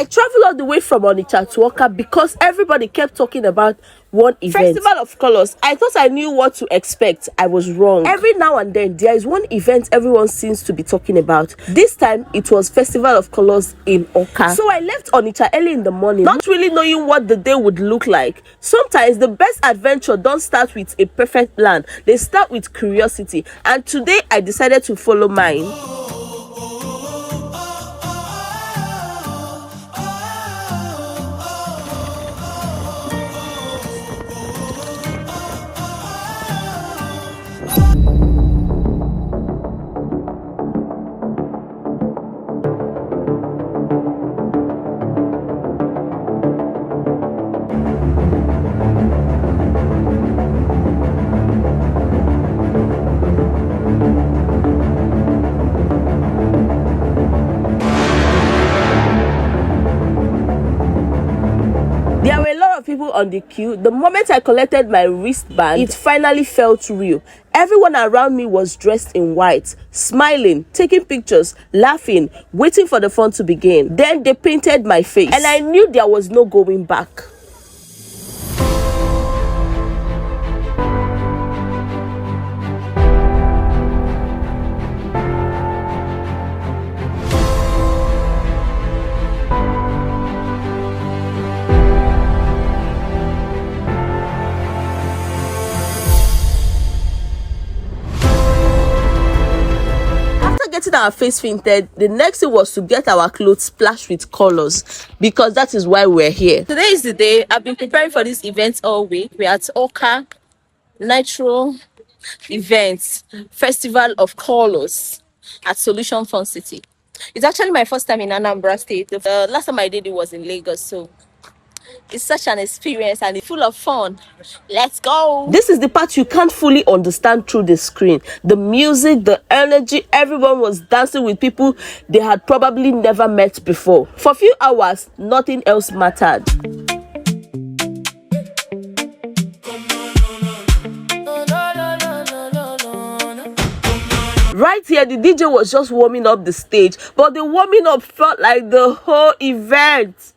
I traveled all the way from Onitsha to Awka because everybody kept talking about one event. Festival of Colors. I thought I knew what to expect. I was wrong. Every now and then, there is one event everyone seems to be talking about. This time, it was Festival of Colors in Awka. So I left Onitsha early in the morning, not really knowing what the day would look like. Sometimes, the best adventure don't start with a perfect plan. They start with curiosity. And today, I decided to follow mine. There were a lot of people on the queue. The moment I collected my wristband, it finally felt real. Everyone around me was dressed in white, smiling, taking pictures, laughing, waiting for the fun to begin. Then they painted my face, and I knew there was no going back. Getting our face painted, the next thing was to get our clothes splashed with colors, because that is why we're here. Today is the day. I've been preparing for this event all week. We're at Awka Natural Events Festival of Colors at Solution Fun City. It's actually my first time in Anambra State. The last time I did it was in Lagos, so it's such an experience and it's full of fun. Let's go. This is the part you can't fully understand through the screen. The music, the energy, everyone was dancing with people they had probably never met before. For a few hours, nothing else mattered. Right here, the DJ was just warming up the stage, but the warming up felt like the whole event.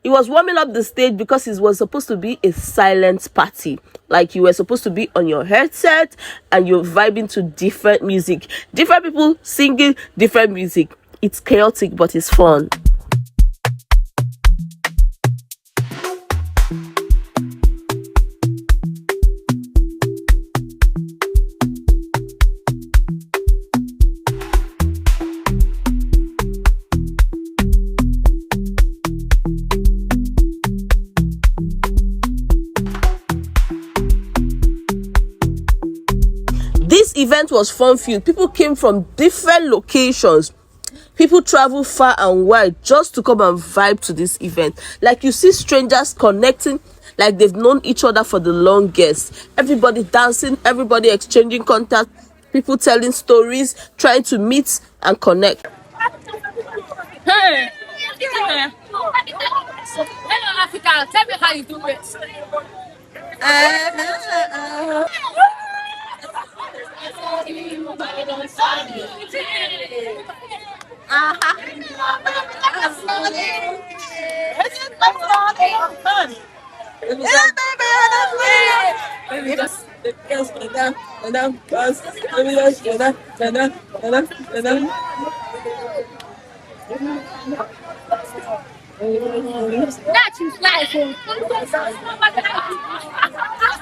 He was warming up the stage because it was supposed to be a silent party. Like you were supposed to be on your headset and you're vibing to different music. Different people singing different music. It's chaotic, but it's fun. This event was fun-filled. People came from different locations. People travel far and wide just to come and vibe to this event. Like you see strangers connecting like they've known each other for the longest. Everybody dancing, everybody exchanging contact, people telling stories, trying to meet and connect. Hey! Hello, Africa. Tell me how you do it.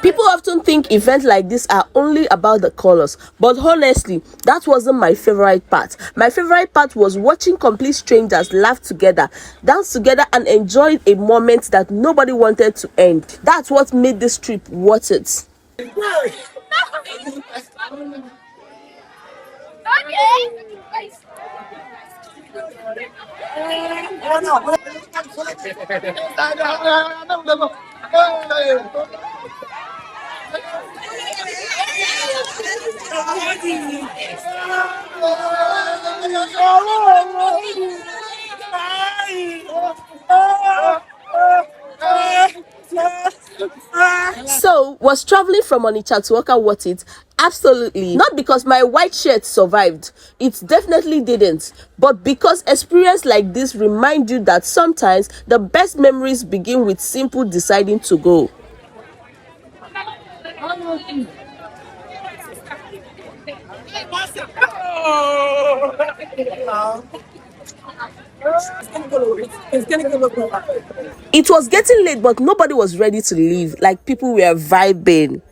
People often think events like this are only about the colors, but honestly, that wasn't my favorite part. My favorite part was watching complete strangers laugh together, dance together, and enjoy a moment that nobody wanted to end. That's what made this trip worth it. So, was traveling from Onitsha to Awka worth it? Absolutely. Not because my white shirt survived. It definitely didn't. But because experience like this remind you that sometimes the best memories begin with simple deciding to go. It was getting late, but nobody was ready to leave. Like, people were vibing.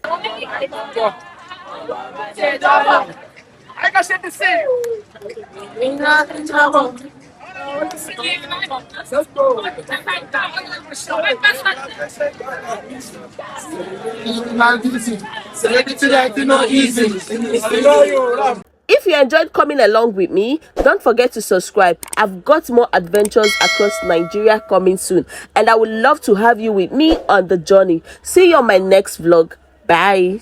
If you enjoyed coming along with me, don't forget to subscribe. I've got more adventures across Nigeria coming soon, and I would love to have you with me on the journey. See you on my next vlog. Bye.